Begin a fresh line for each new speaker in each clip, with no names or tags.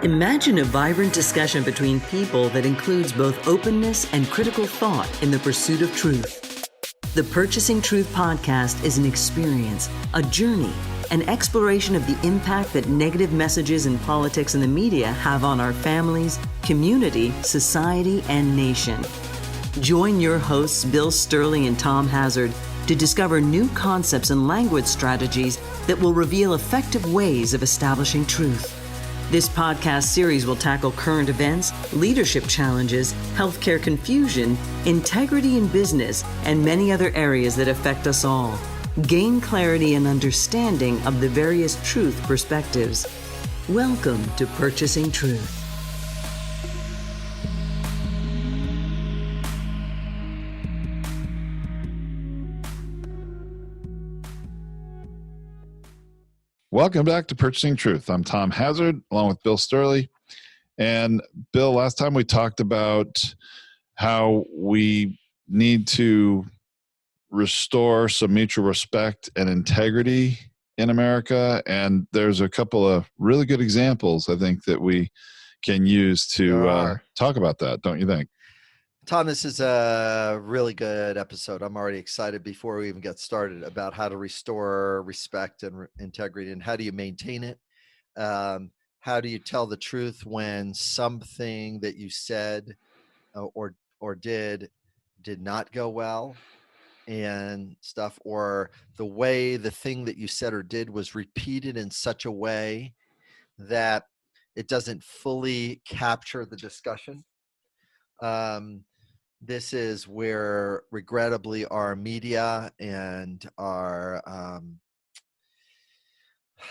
Imagine a vibrant discussion between people that includes both openness and critical thought in the pursuit of truth. The Purchasing Truth podcast is an experience, a journey, an exploration of the impact that negative messages in politics and the media have on our families, community, society, and nation. Join your hosts, Bill Stierle and Tom Hazard, to discover new concepts and language strategies that will reveal effective ways of establishing truth. This podcast series will tackle current events, leadership challenges, healthcare confusion, integrity in business, and many other areas that affect us all. Gain clarity and understanding of the various truth perspectives. Welcome to Purchasing Truth.
Welcome back to Purchasing Truth. I'm Tom Hazard, along with Bill Stierle. And Bill, last time we talked about how we need to restore some mutual respect and integrity in America. And there's a couple of really good examples, I think, that we can use to talk about that, don't you think?
Tom, this is a really good episode. I'm already excited before we even get started about how to restore respect and integrity, and how do you maintain it? How do you tell the truth when something that you said or did not go well and stuff, or the way the thing that you said or did was repeated in such a way that it doesn't fully capture the discussion? This is where, regrettably, our media and our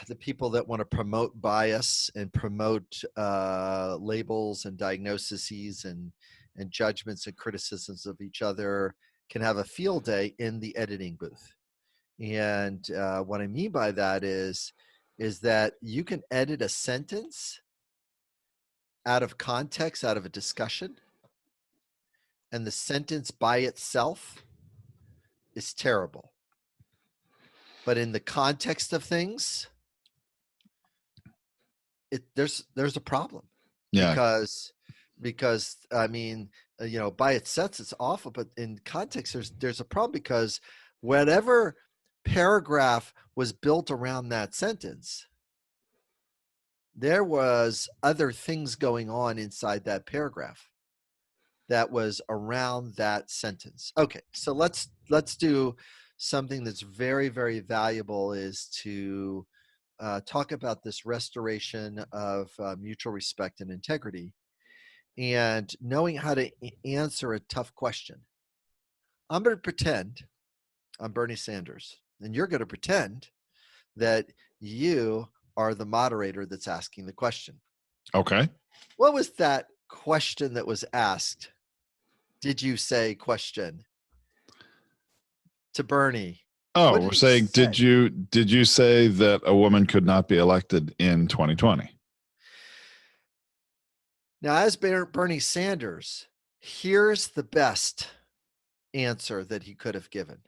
the people that want to promote bias and promote labels and diagnoses and judgments and criticisms of each other can have a field day in the editing booth. And what I mean by that is that you can edit a sentence out of context, out of a discussion, and the sentence by itself is terrible. But in the context of things, there's a problem.
Yeah.
Because I mean, by itself it's awful, but in context there's a problem, because whatever paragraph was built around that sentence, there was other things going on inside that paragraph that was around that sentence. Okay, so let's do something that's very, very valuable, is to talk about this restoration of mutual respect and integrity, and knowing how to answer a tough question. I'm going to pretend I'm Bernie Sanders, and you're going to pretend that you are the moderator that's asking the question.
Okay.
What was that question that was asked? Did you say question to Bernie?
Oh, we're saying, did you say that a woman could not be elected in 2020?
Now, as Bernie Sanders, here's the best answer that he could have given.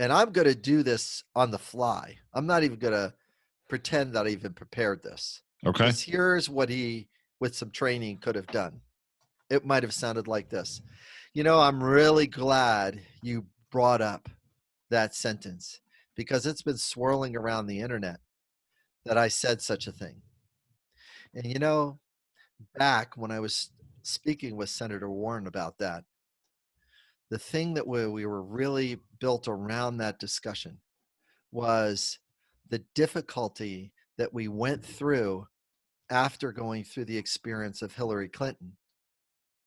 And I'm going to do this on the fly. I'm not even going to pretend that I even prepared this.
Okay.
Here's what he, with some training, could have done. It might have sounded like this. I'm really glad you brought up that sentence, because it's been swirling around the internet that I said such a thing. And back when I was speaking with Senator Warren about that, the thing that we were really built around that discussion was the difficulty that we went through after going through the experience of Hillary Clinton,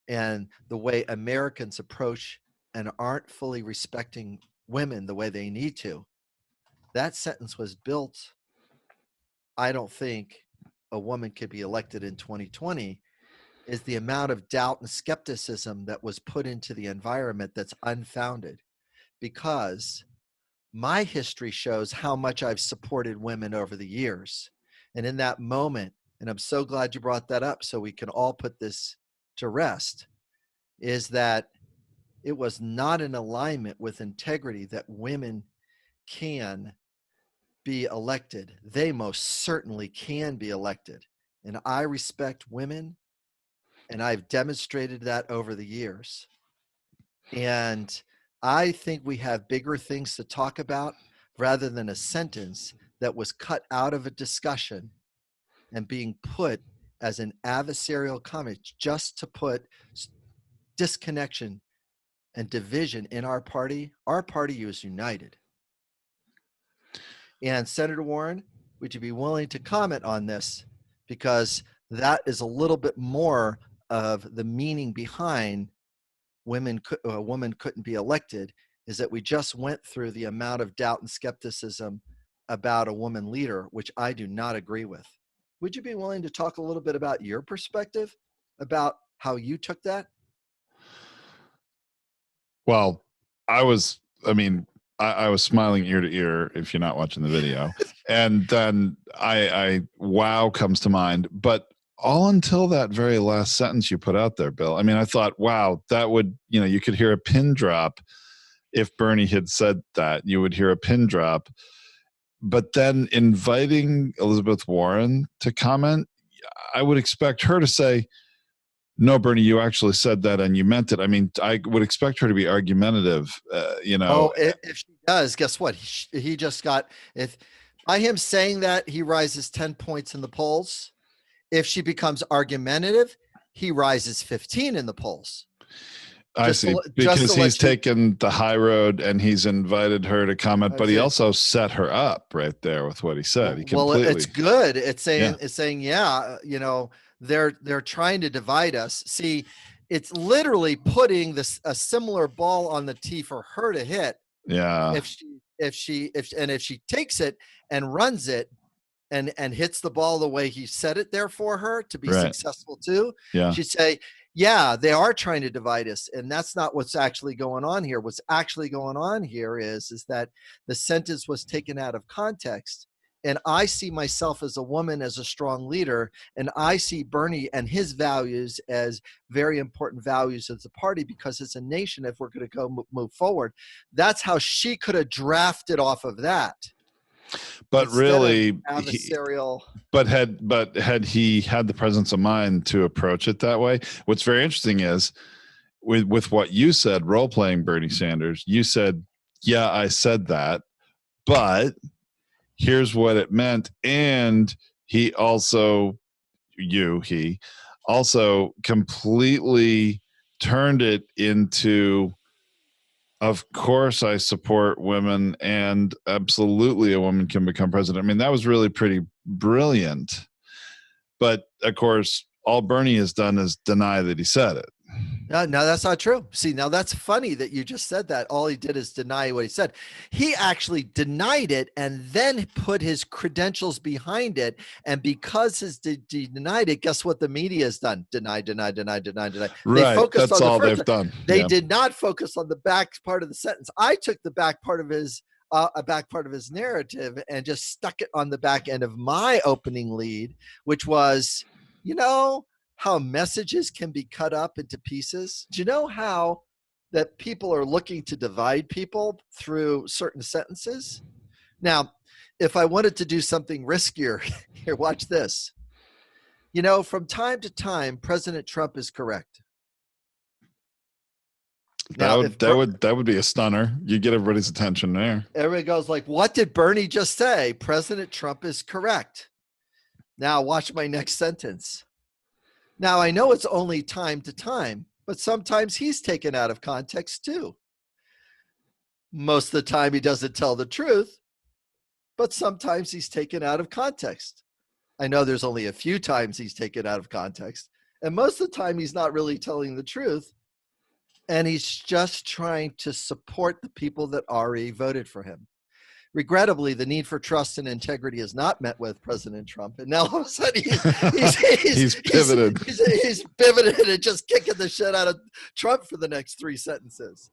and the way Americans approach and aren't fully respecting women the way they need to. That sentence was built, I don't think a woman could be elected in 2020, is the amount of doubt and skepticism that was put into the environment that's unfounded. Because my history shows how much I've supported women over the years. And in that moment, and I'm so glad you brought that up so we can all put this to rest, is that it was not in alignment with integrity that women can be elected. They most certainly can be elected. and I respect women, and I've demonstrated that over the years. And I think we have bigger things to talk about rather than a sentence that was cut out of a discussion and being put as an adversarial comment just to put disconnection and division in our party. Our party is united. And Senator Warren, would you be willing to comment on this? Because that is a little bit more of the meaning behind a woman couldn't be elected, is that we just went through the amount of doubt and skepticism about a woman leader, which I do not agree with. Would you be willing to talk a little bit about your perspective about how you took that?
Well, I was smiling ear to ear if you're not watching the video. And then I wow comes to mind, but all until that very last sentence you put out there, Bill. I mean, I thought, wow, that would, you could hear a pin drop. If Bernie had said that, you would hear a pin drop. But then inviting Elizabeth Warren to comment, I would expect her to say, no, Bernie, you actually said that and you meant it. I mean, I would expect her to be argumentative,
Oh, if she does, guess what? He just got, if by him saying that, he rises 10 points in the polls. If she becomes argumentative, he rises 15 in the polls.
I see, because he's taken the high road and he's invited her to comment, but he also set her up right there with what he said.
Well, it's good. It's saying, yeah, they're trying to divide us. See, it's literally putting a similar ball on the tee for her to hit.
Yeah.
If she takes it and runs it and hits the ball the way he set it there for her to be successful too, she'd say, yeah, they are trying to divide us. And that's not what's actually going on here. What's actually going on here is that the sentence was taken out of context. And I see myself as a woman, as a strong leader, and I see Bernie and his values as very important values as a party, because as a nation, if we're going to go move forward, that's how she could have drafted off of that.
But really,
adversarial.
Had he had the presence of mind to approach it that way? What's very interesting is with what you said, role playing Bernie Sanders, you said, yeah, I said that, but here's what it meant. And he also completely turned it into, of course I support women and absolutely a woman can become president. I mean, that was really pretty brilliant. But of course, all Bernie has done is deny that he said it.
No, that's not true. See, now that's funny that you just said that. All he did is deny what he said. He actually denied it and then put his credentials behind it. And because he denied it, guess what the media has done? Deny.
Right.
They focused
that's
on
all
the
they've done.
They did not focus on the back part of the sentence. I took the back part of his narrative and just stuck it on the back end of my opening lead, which was, how messages can be cut up into pieces. Do you know how that people are looking to divide people through certain sentences? Now, if I wanted to do something riskier, here, watch this. From time to time, President Trump is correct.
Now, that would be a stunner. You get everybody's attention there.
Everybody goes like, what did Bernie just say? President Trump is correct. Now watch my next sentence. Now, I know it's only time to time, but sometimes he's taken out of context too. Most of the time he doesn't tell the truth, but sometimes he's taken out of context. I know there's only a few times he's taken out of context, and most of the time he's not really telling the truth, and he's just trying to support the people that already voted for him. Regrettably, the need for trust and integrity is not met with President Trump. And now all of a sudden
he's pivoted.
He's pivoted and just kicking the shit out of Trump for the next 3 sentences.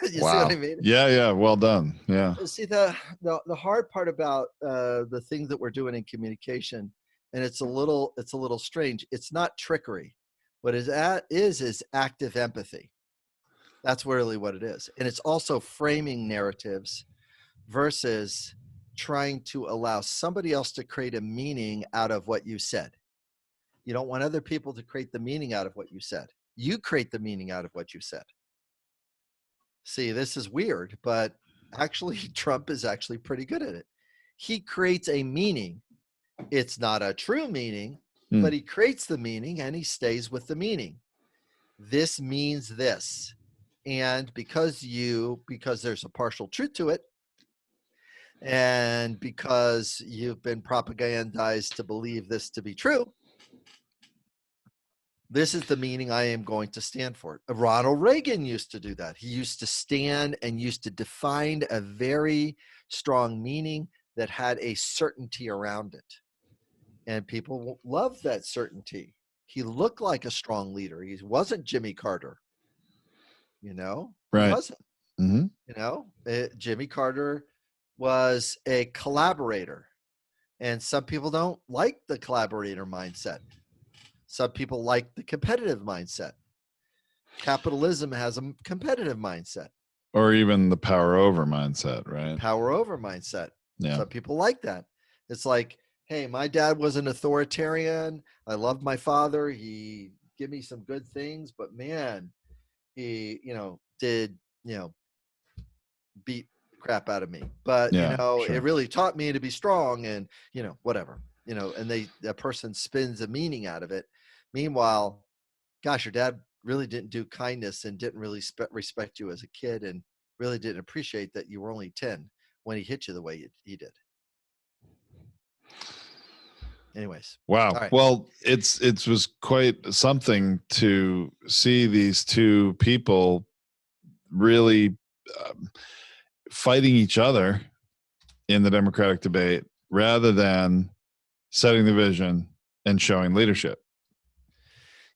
See what I mean?
Yeah. Well done. Yeah.
See, the hard part about the things that we're doing in communication, and it's a little strange. It's not trickery. What it is active empathy. That's really what it is. And it's also framing narratives versus trying to allow somebody else to create a meaning out of what you said. You don't want other people to create the meaning out of what you said. You create the meaning out of what you said. See, this is weird, but actually Trump is actually pretty good at it. He creates a meaning. It's not a true meaning, but he creates the meaning and he stays with the meaning. This means this. And because there's a partial truth to it, and because you've been propagandized to believe this to be true, this is the meaning I am going to stand for. Ronald Reagan used to do that. He used to stand and used to define a very strong meaning that had a certainty around it. And people loved that certainty. He looked like a strong leader. He wasn't Jimmy Carter. You know,
Right.
He wasn't.
Mm-hmm.
You know, Jimmy Carter was a collaborator. And some people don't like the collaborator mindset. Some people like the competitive mindset. Capitalism has a competitive mindset.
Or even the power over mindset, right?
Power over mindset.
Yeah.
Some people like that. It's like, hey, my dad was an authoritarian. I loved my father. He gave me some good things, but man, he, did, beat the crap out of me. But,
sure.
It really taught me to be strong and, whatever, and that person spins a meaning out of it. Meanwhile, gosh, your dad really didn't do kindness and didn't really respect you as a kid and really didn't appreciate that you were only 10 when he hit you the way he did. Anyways.
Wow.
All right.
Well, it was quite something to see these two people really fighting each other in the Democratic debate rather than setting the vision and showing leadership.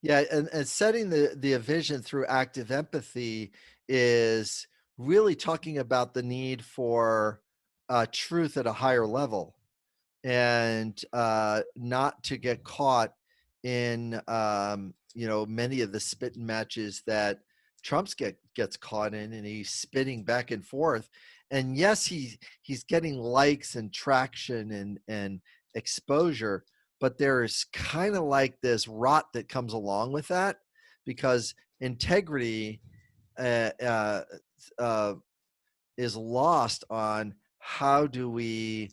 Yeah, and setting the vision through active empathy is really talking about the need for truth at a higher level, and not to get caught in many of the spitting matches that Trump's gets caught in, and he's spitting back and forth. And yes, he's getting likes and traction and exposure, but there's kind of like this rot that comes along with that, because integrity is lost on how do we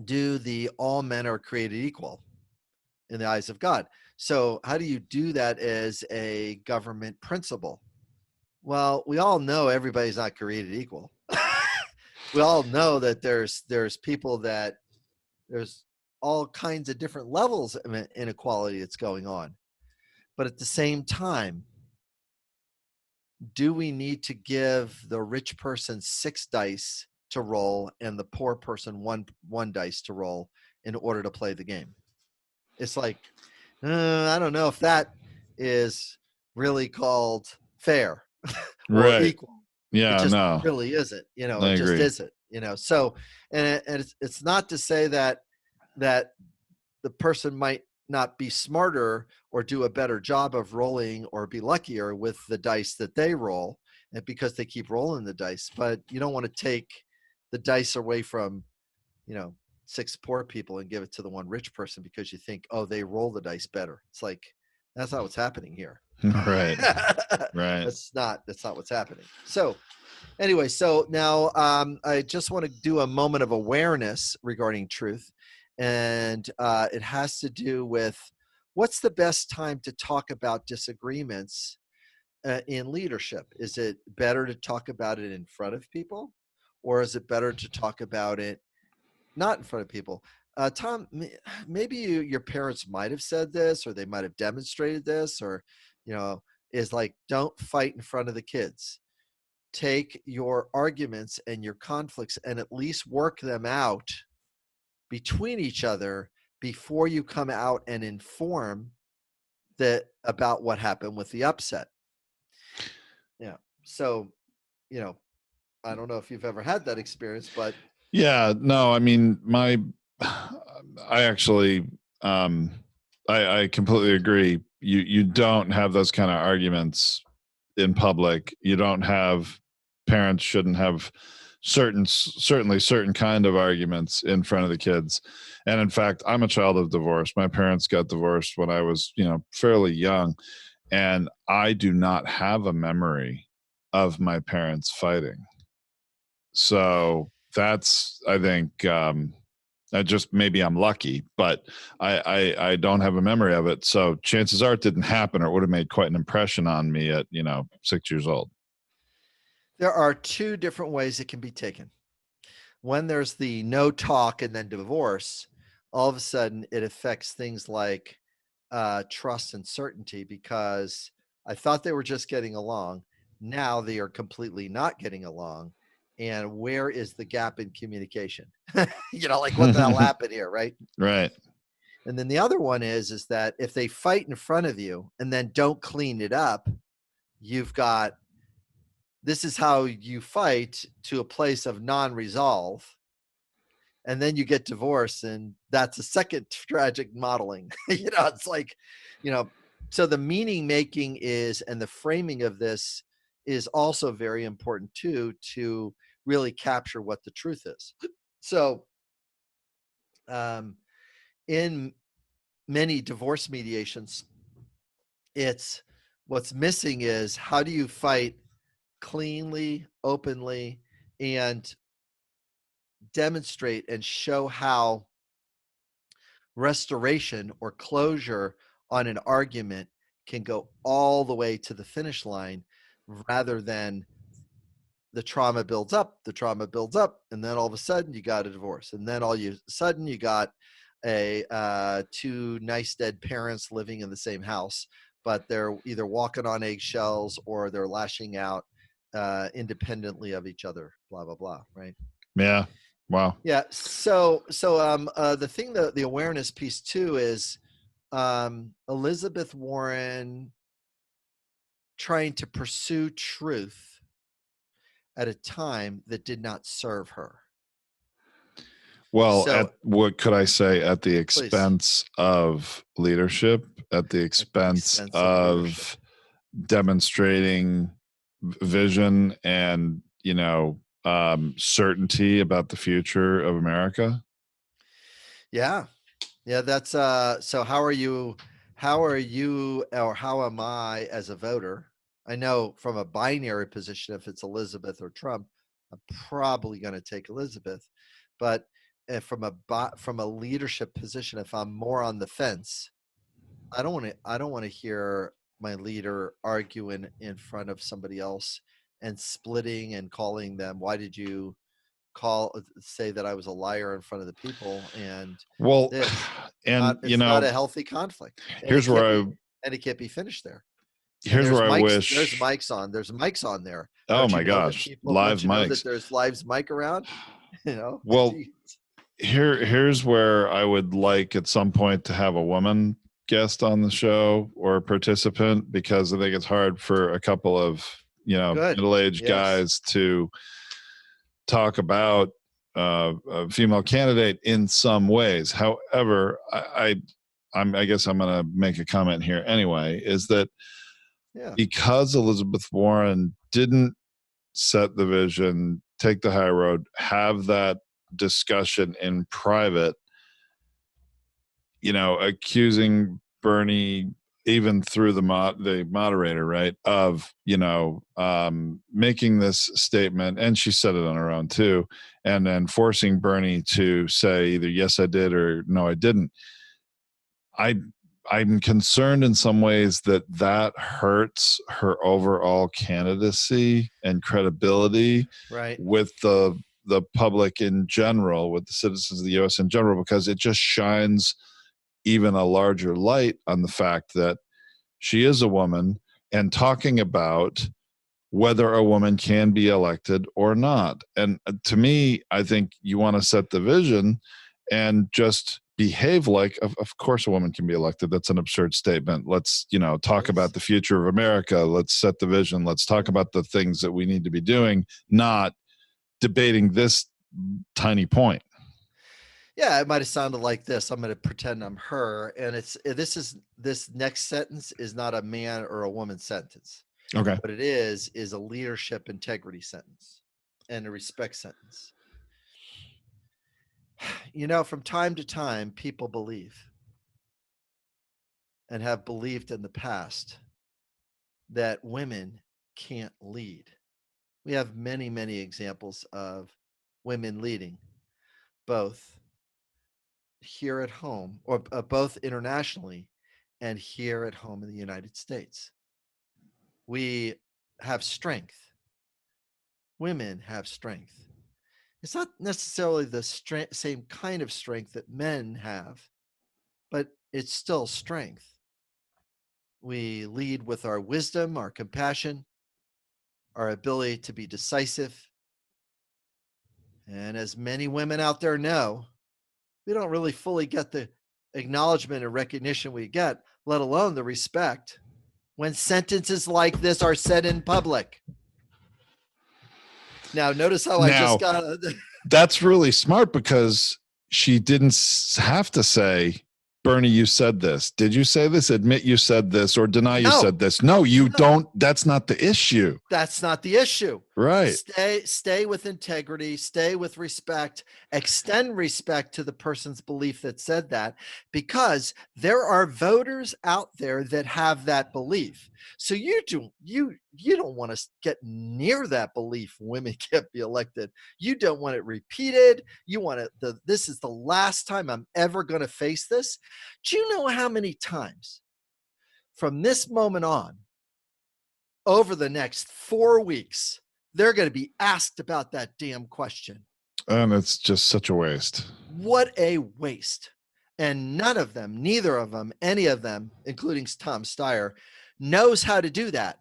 do the all men are created equal in the eyes of God. So how do you do that as a government principle? Well, we all know everybody's not created equal. We all know that there's people that there's all kinds of different levels of inequality that's going on. But at the same time, do we need to give the rich person 6 dice to roll and the poor person one dice to roll in order to play the game? It's like, I don't know if that is really called fair or
right.
equal.
Yeah,
it just
no,
really isn't. It
I
just
agree.
isn't. So, and it's not to say that the person might not be smarter or do a better job of rolling or be luckier with the dice that they roll, and because they keep rolling the dice. But you don't want to take the dice away from 6 poor people and give it to the one rich person because you think, oh, they roll the dice better. It's like, that's not what's happening here.
Right.
That's not what's happening. So anyway, so now I just want to do a moment of awareness regarding truth. And it has to do with what's the best time to talk about disagreements in leadership? Is it better to talk about it in front of people, or is it better to talk about it not in front of people? Tom, maybe your parents might have said this, or they might have demonstrated this, or, is like, don't fight in front of the kids. Take your arguments and your conflicts and at least work them out between each other before you come out and inform about what happened with the upset. Yeah. So, I don't know if you've ever had that experience, but
yeah, no, I mean, I actually, I completely agree. You don't have those kind of arguments in public. You don't have, parents shouldn't have certainly certain kind of arguments in front of the kids. And in fact, I'm a child of divorce. My parents got divorced when I was, fairly young, and I do not have a memory of my parents fighting. So that's, I think, maybe I'm lucky, but I don't have a memory of it. So chances are it didn't happen, or it would have made quite an impression on me at 6 years old.
There are two different ways it can be taken. When there's the no talk and then divorce, all of a sudden it affects things like trust and certainty, because I thought they were just getting along. Now they are completely not getting along. And where is the gap in communication? Like what the hell happened here, right?
Right.
And then the other one is that if they fight in front of you and then don't clean it up, you've got, this is how you fight to a place of non-resolve. And then you get divorced, and that's a second tragic modeling. It's like, so the meaning making is, and the framing of this is also very important too, to really capture what the truth is. So in many divorce mediations, it's, what's missing is, how do you fight cleanly, openly, and demonstrate and show how restoration or closure on an argument can go all the way to the finish line, rather than the trauma builds up, and then all of a sudden you got a divorce, and then all of a sudden you got two nice dead parents living in the same house, but they're either walking on eggshells or they're lashing out independently of each other, blah, blah, blah. Right.
Yeah. Wow.
Yeah. So the thing, the awareness piece too, is Elizabeth Warren trying to pursue truth at a time that did not serve her.
Well,
So,
what could I say? At the expense of leadership, at the expense of demonstrating vision and, certainty about the future of America.
Yeah. That's so how are you, or how am I as a voter? I know from a binary position, if it's Elizabeth or Trump, I'm probably going to take Elizabeth. But from a leadership position, if I'm more on the fence, I don't want to hear my leader arguing in front of somebody else and splitting and calling them, why did you say that I was a liar in front of the people? And it's not a healthy conflict.
Here's where
it can't be finished there.
Here's where I wish
there's mics on. There's mics on there.
Oh my gosh, live mics.
Know that there's live mic around.
Well, here's where I would like at some point to have a woman guest on the show or a participant, because I think it's hard for a couple of middle-aged guys to talk about a female candidate in some ways. However, I guess I'm going to make a comment here anyway, is that because Elizabeth Warren didn't set the vision, take the high road, have that discussion in private, accusing Bernie, even through the moderator, right, of making this statement, and she said it on her own too, and then forcing Bernie to say either yes I did or no I didn't. I'm concerned in some ways that hurts her overall candidacy and credibility,
right,
with the public in general, with the citizens of the U.S. in general, because it just shines even a larger light on the fact that she is a woman, and talking about whether a woman can be elected or not. And to me, I think you want to set the vision and just behave like, of course a woman can be elected. That's an absurd statement. Let's, talk about the future of America. Let's set the vision. Let's talk about the things that we need to be doing, not debating this tiny point.
Yeah, it might have sounded like this. I'm going to pretend I'm her. And this next sentence is not a man or a woman sentence.
Okay.
What it is a leadership integrity sentence. and a respect sentence. From time to time, people believe and have believed in the past that women can't lead. We have many, many examples of women leading, both here at home or both internationally and here at home in the United States. We have strength. Women have strength. It's not necessarily the same kind of strength that men have, but it's still strength. We lead with our wisdom, our compassion, our ability to be decisive. And as many women out there know, we don't really fully get the acknowledgement and recognition we get, let alone the respect, when sentences like this are said in public. Now, notice how I just got.
That's really smart because she didn't have to say, Bernie, you said this. Did you say this? Admit you said this or deny you said this. No, you don't. That's not the issue.
That's not the issue.
Right.
Stay with integrity, stay with respect, extend respect to the person's belief that said that, because there are voters out there that have that belief. So you don't want to get near that belief. Women can't be elected. You don't want it repeated. You want it. This is the last time I'm ever going to face this. Do you know how many times from this moment on, over the next 4 weeks, they're going to be asked about that damn question?
And it's just such a waste.
What a waste. And none of them, neither of them, any of them, including Tom Steyer, knows how to do that.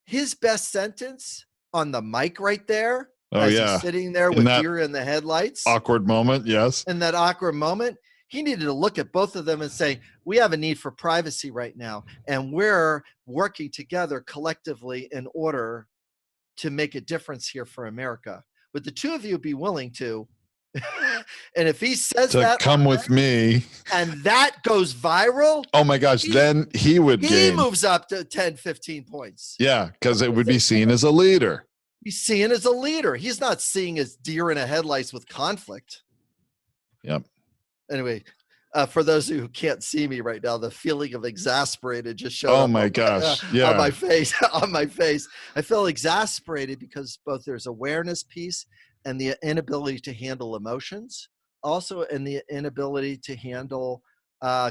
His best sentence on the mic right there, he's sitting there with deer in the headlights.
Awkward moment, yes.
In that awkward moment, he needed to look at both of them and say, we have a need for privacy right now, and we're working together collectively in order to make a difference here for America. Would the two of you be willing to? And if he says that,
come with me,
and that goes viral,
oh my gosh, then he
moves up to 10, 15 points.
Yeah, because it would be seen as a leader.
He's seen as a leader. He's not seeing as deer in a headlights with conflict.
Yep.
Anyway, for those who can't see me right now, the feeling of exasperated just showed
up.
Oh my
gosh.
On my face. On my face. I feel exasperated because both there's awareness piece and the inability to handle emotions, also in the inability to handle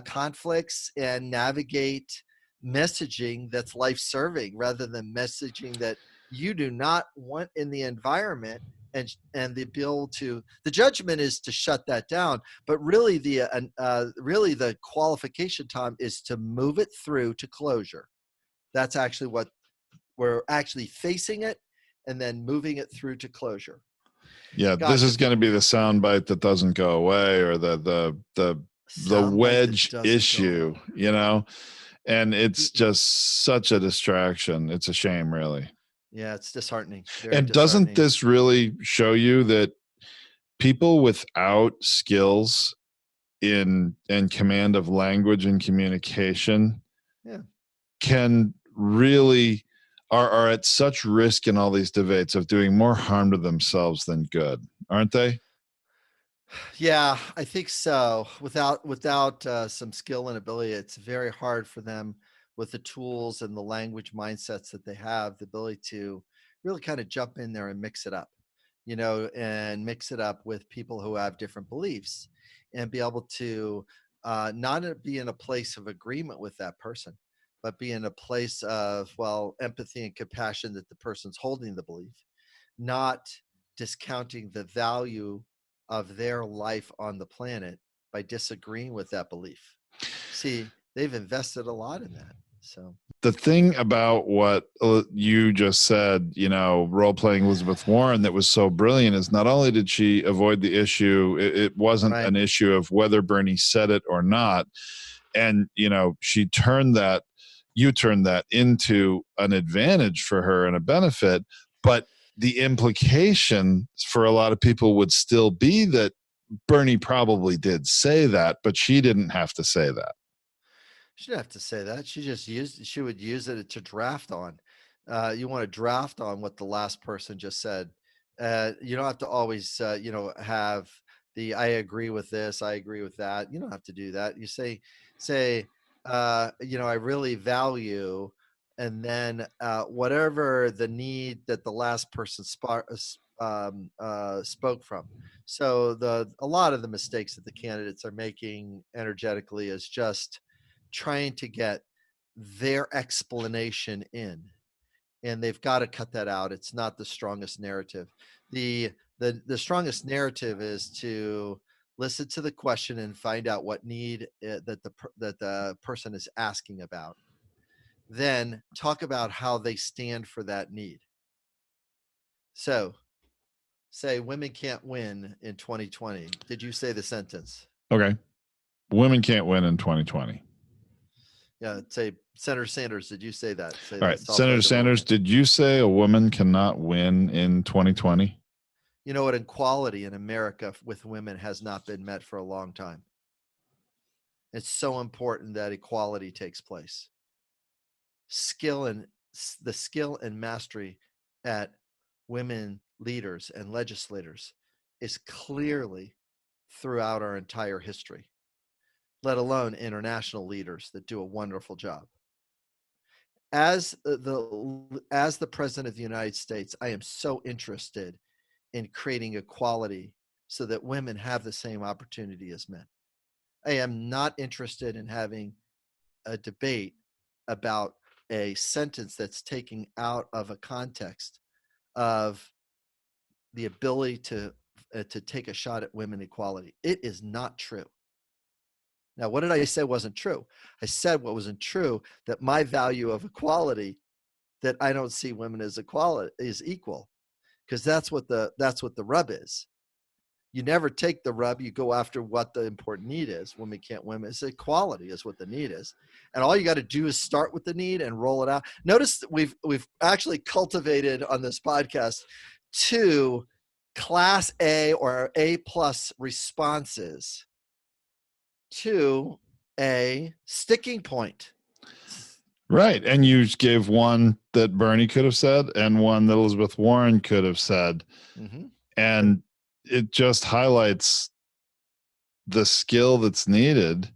conflicts and navigate messaging that's life-serving rather than messaging that you do not want in the environment. And the judgment is to shut that down, but really the qualification, Tom, is to move it through to closure. That's actually what we're actually facing it, and then moving it through to closure.
Yeah, this is going to be the soundbite that doesn't go away, or the wedge issue, and it's just such a distraction. It's a shame, really.
Yeah, it's disheartening.
And doesn't this really show you that people without skills in command of language and communication can really are at such risk in all these debates of doing more harm to themselves than good, aren't they?
Yeah, I think so. Without some skill and ability, it's very hard for them, with the tools and the language mindsets that they have, the ability to really kind of jump in there and mix it up, and mix it up with people who have different beliefs, and be able to not be in a place of agreement with that person, but be in a place of, empathy and compassion that the person's holding the belief, not discounting the value of their life on the planet by disagreeing with that belief. See, they've invested a lot in that. So
the thing about what you just said, role-playing Elizabeth Warren, that was so brilliant is not only did she avoid the issue, it wasn't an issue of whether Bernie said it or not. And, she turned that into an advantage for her and a benefit. But the implication for a lot of people would still be that Bernie probably did say that, but she didn't have to say that.
She didn't have to say that. She would use it to draft on. You want to draft on what the last person just said. You don't have to always, have the I agree with this, I agree with that. You don't have to do that. You say, I really value, and then whatever the need that the last person spoke from. So a lot of the mistakes that the candidates are making energetically is just trying to get their explanation in, and they've got to cut that out. It's not the strongest narrative. The strongest narrative is to listen to the question and find out what need that the person is asking about. Then talk about how they stand for that need. So, say women can't win in 2020. Did you say the sentence?
Okay. Women can't win in 2020.
Yeah, say Senator Sanders, did you say that? Say
All
that.
right. Senator Sanders, did you say a woman cannot win in 2020?
You know what? Equality in America with women has not been met for a long time. It's so important that equality takes place. The skill and mastery at women leaders and legislators is clearly throughout our entire history, let alone international leaders that do a wonderful job. As the president of the United States, I am so interested in creating equality so that women have the same opportunity as men. I am not interested in having a debate about a sentence that's taken out of a context of the ability to take a shot at women equality. It is not true. Now, what did I say wasn't true? I said what wasn't true, that my value of equality, that I don't see women as equal, because that's what the rub is. You never take the rub. You go after what the important need is. Women can't win. It's equality is what the need is. And all you got to do is start with the need and roll it out. Notice that we've actually cultivated on this podcast 2 class A or A plus responses to a sticking point.
Right. And you gave one that Bernie could have said and one that Elizabeth Warren could have said.
Mm-hmm.
And it just highlights the skill that's needed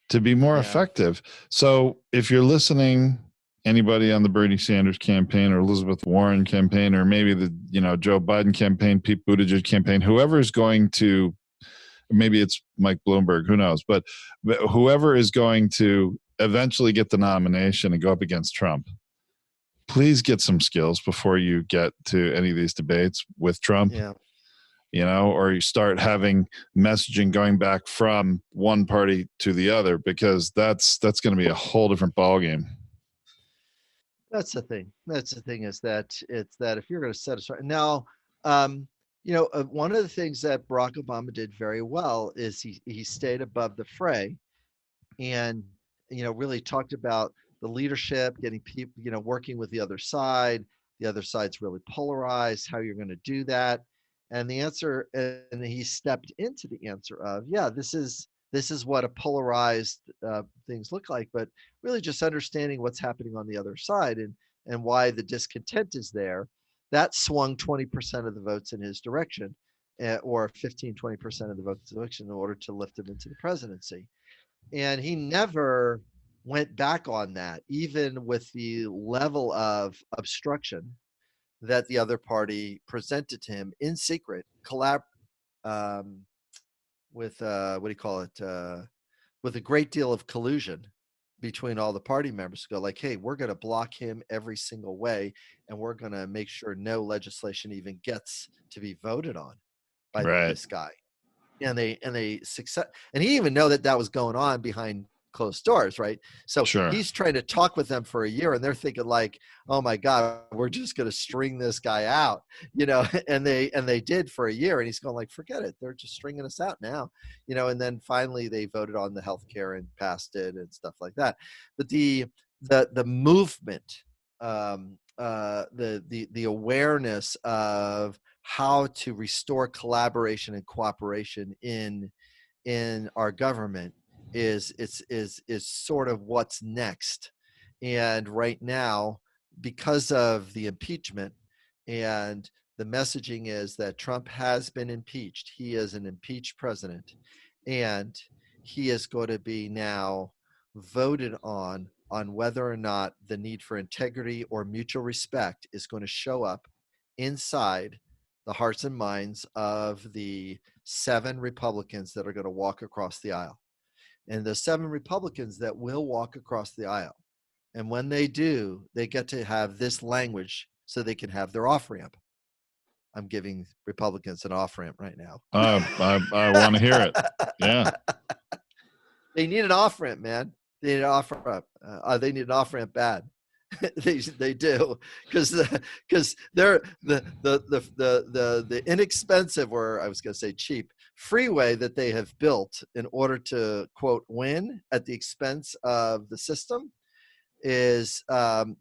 to be more effective. So if you're listening, anybody on the Bernie Sanders campaign or Elizabeth Warren campaign, or maybe the Joe Biden campaign, Pete Buttigieg campaign, whoever is going to, maybe it's Mike Bloomberg, who knows, but whoever is going to eventually get the nomination and go up against Trump, please get some skills before you get to any of these debates with Trump.
Yeah.
Or you start having messaging going back from one party to the other, because that's going to be a whole different ballgame.
That's the thing. That's the thing, is that it's that if you're going to set aside now, one of the things that Barack Obama did very well is he stayed above the fray, and really talked about the leadership, getting people, working with the other side. The other side's really polarized. How you're going to do that? And the answer, and he stepped into the answer of, yeah, this is what a polarized things look like, but really just understanding what's happening on the other side, and why the discontent is there. That swung 20% of the votes in his direction, or 15-20% of the votes in the direction, in order to lift him into the presidency. And he never went back on that, even with the level of obstruction that the other party presented to him in secret, with what do you call it? With a great deal of collusion between all the party members to go like, hey, we're going to block him every single way, and we're going to make sure no legislation even gets to be voted on by this guy. And they success, and he didn't even know that was going on behind closed doors, right? So he's trying to talk with them for a year, and they're thinking like, oh my God, we're just going to string this guy out, and they did for a year, and he's going like, forget it, they're just stringing us out now, and then finally they voted on the healthcare and passed it and stuff like that. But the movement, the awareness of how to restore collaboration and cooperation in our government is sort of what's next. And right now, because of the impeachment and The messaging is that Trump has been impeached. He is an impeached president, and he is going to be now voted on whether or not the need for integrity or mutual respect is going to show up inside the hearts and minds of the 7 Republicans that are going to walk across the aisle. And the 7 Republicans that will walk across the aisle. And when they do, they get to have this language so they can have their off ramp. I'm giving Republicans an off ramp right now.
I want to hear it. Yeah.
They need an off ramp, man. They need an off ramp. They need an off ramp bad. they do, because they're the inexpensive, or I was going to say cheap, freeway that they have built in order to, quote, win at the expense of the system is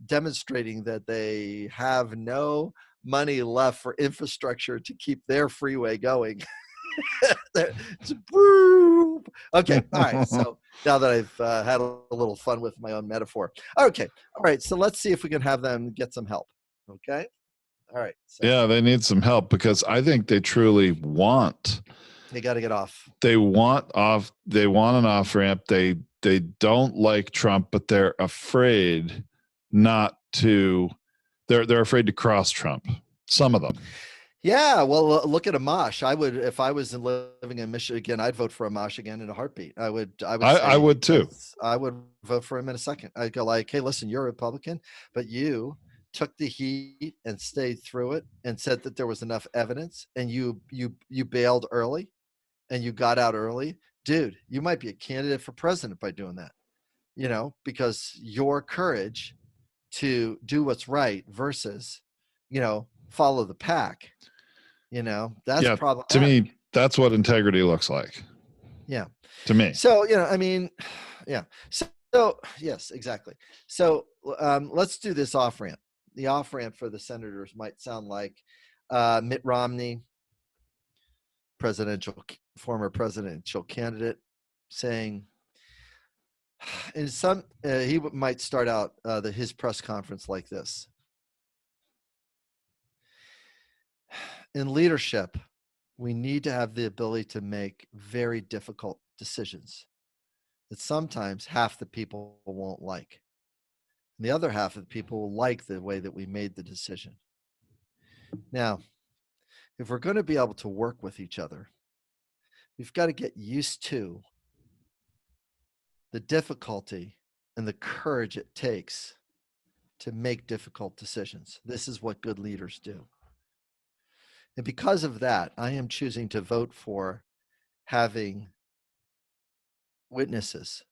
demonstrating that they have no money left for infrastructure to keep their freeway going. Okay, all right. So now that I've had a little fun with my own metaphor. Okay, all right. So let's see if we can have them get some help. Okay, all right. So
yeah, they need some help because I think they truly want.
they got to get off.
They want off. They want an off ramp. They don't like Trump, but they're afraid not to. They're afraid to cross Trump. Some of them.
Yeah, well, look at Amash. I would, if I was living in Michigan, I'd vote for Amash again in a heartbeat. I would
too.
I would vote for him in a second. I'd go like, hey, listen, you're a Republican, but you took the heat and stayed through it and said that there was enough evidence, and you bailed early, and you got out early, dude. You might be a candidate for president by doing that, because your courage to do what's right versus, follow the pack. That's problematic.
To me, that's what integrity looks like.
Yeah.
To me.
So, yeah. So yes, exactly. So let's do this off ramp. The off ramp for the senators might sound like Mitt Romney, former presidential candidate, saying, in some, he might start out his press conference like this. In leadership, we need to have the ability to make very difficult decisions that sometimes half the people won't like. And the other half of the people will like the way that we made the decision. Now, if we're going to be able to work with each other, we've got to get used to the difficulty and the courage it takes to make difficult decisions. This is what good leaders do. And because of that, I am choosing to vote for having witnesses.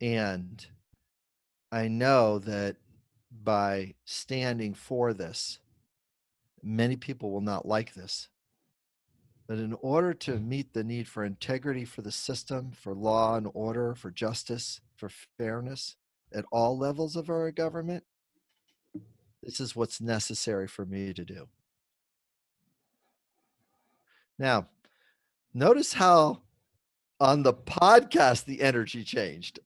And I know that by standing for this, many people will not like this. But in order to meet the need for integrity for the system, for law and order, for justice, for fairness at all levels of our government, this is what's necessary for me to do. Now, notice how on the podcast the energy changed.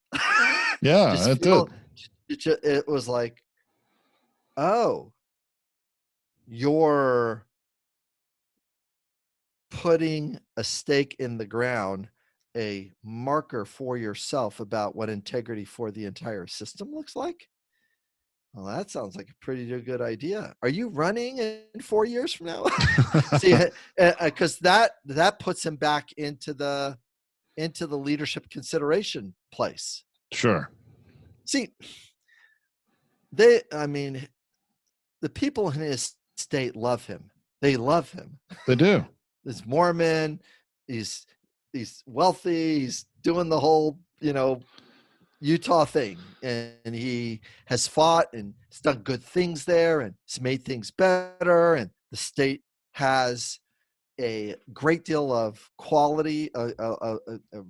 Yeah, it did.
It was like, oh, you're putting a stake in the ground, a marker for yourself about what integrity for the entire system looks like. Well, that sounds like a pretty good idea. Are you running in 4 years from now? See, because that puts him back into the leadership consideration place.
Sure.
See, the people in his state love him. They love him.
They do.
He's Mormon. He's wealthy. He's doing the whole, Utah thing, and he has fought and has done good things there and has made things better, and the state has a great deal of quality, a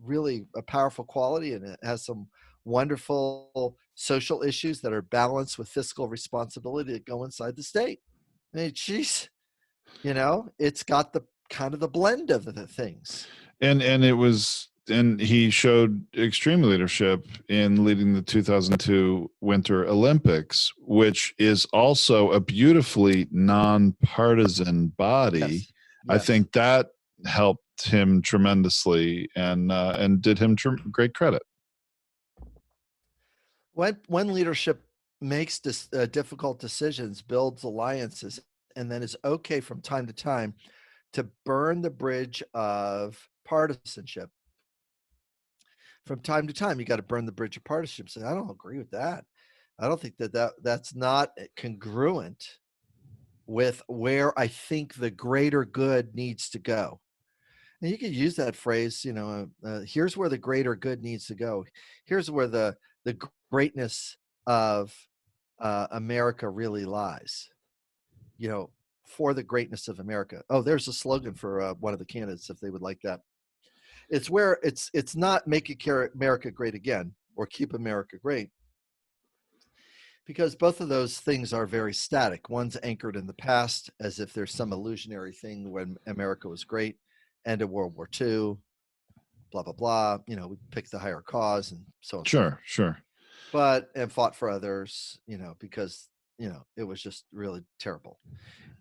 really powerful quality, and it has some wonderful social issues that are balanced with fiscal responsibility that go inside the state. I mean, geez, it's got the kind of the blend of the things.
And it was and he showed extreme leadership in leading the 2002 Winter Olympics, which is also a beautifully nonpartisan body.
Yes.
I think that helped him tremendously and did him great credit.
When leadership makes difficult decisions, builds alliances, and then is okay from time to time to burn the bridge of partisanship. From time to time, you got to burn the bridge of partisanship. Say, I don't agree with that. I don't think that's not congruent with where I think the greater good needs to go. And you could use that phrase, here's where the greater good needs to go. Here's where the greatness of America really lies, for the greatness of America. Oh, there's a slogan for one of the candidates if they would like that. It's where it's not make America great again or keep America great, because both of those things are very static. One's anchored in the past as if there's some illusionary thing when America was great, end of World War II, blah, blah, blah. We picked the higher cause and so on.
Sure.
And fought for others, because, it was just really terrible.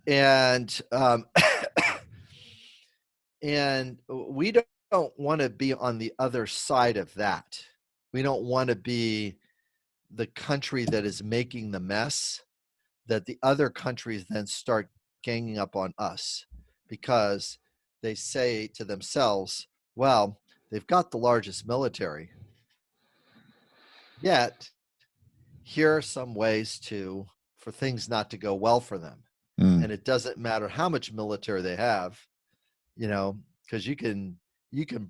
And, and we don't want to be on the other side of that. We don't want to be the country that is making the mess that the other countries then start ganging up on us, because they say to themselves, well, they've got the largest military, yet here are some ways for things not to go well for them. And it doesn't matter how much military they have, because you can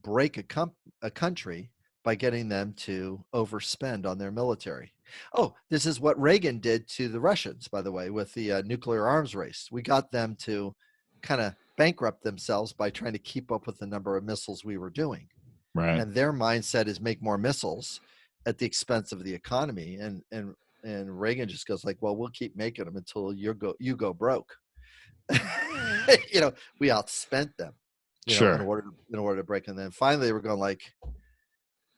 break a country by getting them to overspend on their military. Oh, this is what Reagan did to the Russians, by the way, with the nuclear arms race. We got them to kind of bankrupt themselves by trying to keep up with the number of missiles we were doing.
Right.
And their mindset is make more missiles at the expense of the economy. And Reagan just goes like, well, we'll keep making them until you go broke. We outspent them,
sure.
in order to break. And then finally they were going like,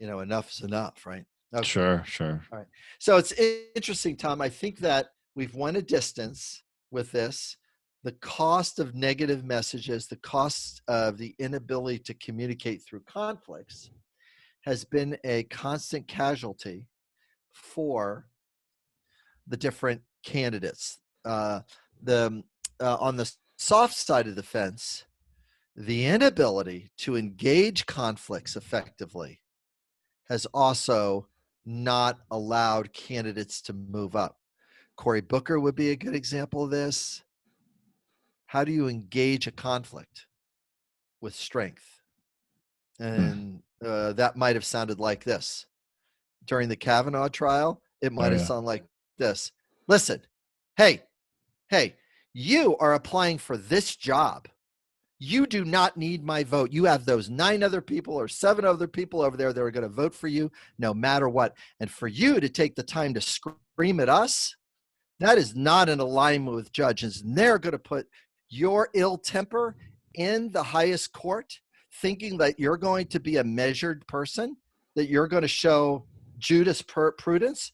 enough is enough, right? Okay.
Sure.
All right. So it's interesting, Tom. I think that we've won a distance with this. The cost of negative messages, the cost of the inability to communicate through conflicts has been a constant casualty for the different candidates. On the soft side of the fence, the inability to engage conflicts effectively has also not allowed candidates to move up. Cory Booker would be a good example of this. How do you engage a conflict with strength? And that might have sounded like this. During the Kavanaugh trial, it might have sounded like this. Listen, hey, you are applying for this job. You do not need my vote. You have those 9 other people or 7 other people over there that are going to vote for you no matter what. And for you to take the time to scream at us, that is not in alignment with judges. And they're going to put your ill temper in the highest court, thinking that you're going to be a measured person, that you're going to show Judas prudence.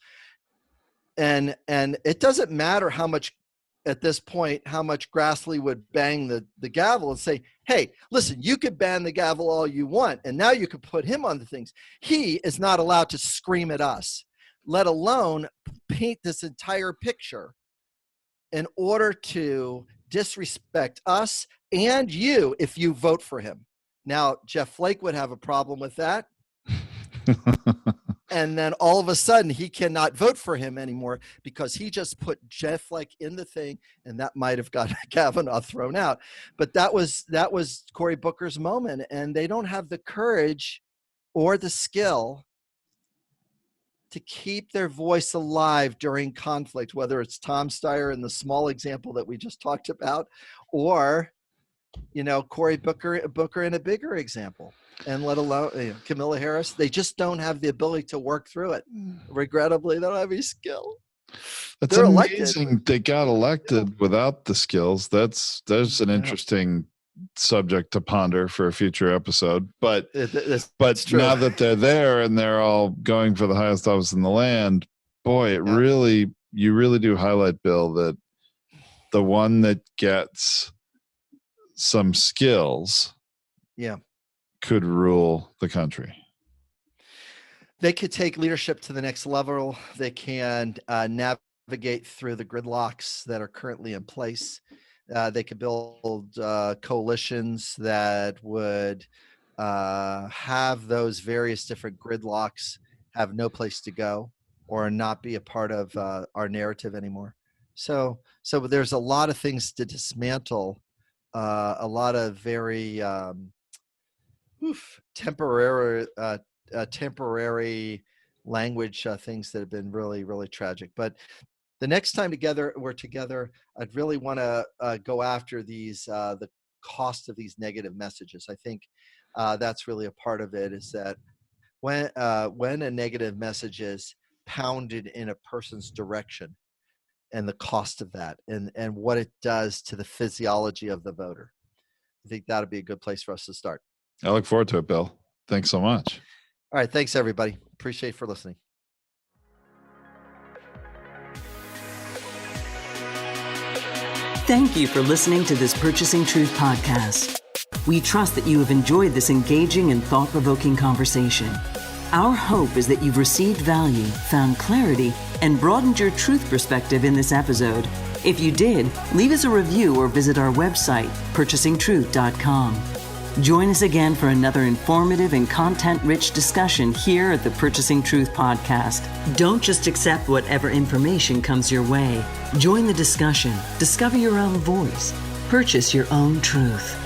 And it doesn't matter how much, at this point, how much Grassley would bang the gavel and say, hey, listen, you could bang the gavel all you want, and now you could put him on the things. He is not allowed to scream at us, let alone paint this entire picture in order to disrespect us and you if you vote for him. Now, Jeff Flake would have a problem with that. And then all of a sudden he cannot vote for him anymore because he just put Jeff Flake in the thing, and that might have got Kavanaugh thrown out. But that was Cory Booker's moment, and they don't have the courage or the skill to keep their voice alive during conflict, whether it's Tom Steyer in the small example that we just talked about, or Cory Booker in a bigger example. And let alone Kamala Harris, they just don't have the ability to work through it. Regrettably, they don't have any skill.
That's amazing. They got elected without the skills. There's an interesting subject to ponder for a future episode. But
That's true.
now that they're there and they're all going for the highest office in the land, boy, you really do highlight, Bill, that the one that gets some skills could rule the country.
They could take leadership to the next level. They can navigate through the gridlocks that are currently in place. They could build coalitions that would have those various different gridlocks have no place to go or not be a part of our narrative anymore. So there's a lot of things to dismantle, a lot of very temporary language things that have been really, really tragic. But the next time we're together, I'd really want to go after these, the cost of these negative messages. I think that's really a part of it, is that when a negative message is pounded in a person's direction, and the cost of that, and what it does to the physiology of the voter. I think that'd be a good place for us to start.
I look forward to it, Bill. Thanks so much.
All right. Thanks, everybody. Appreciate you for listening.
Thank you for listening to this Purchasing Truth podcast. We trust that you have enjoyed this engaging and thought-provoking conversation. Our hope is that you've received value, found clarity, and broadened your truth perspective in this episode. If you did, leave us a review or visit our website, purchasingtruth.com. Join us again for another informative and content-rich discussion here at the Purchasing Truth podcast. Don't just accept whatever information comes your way. Join the discussion. Discover your own voice. Purchase your own truth.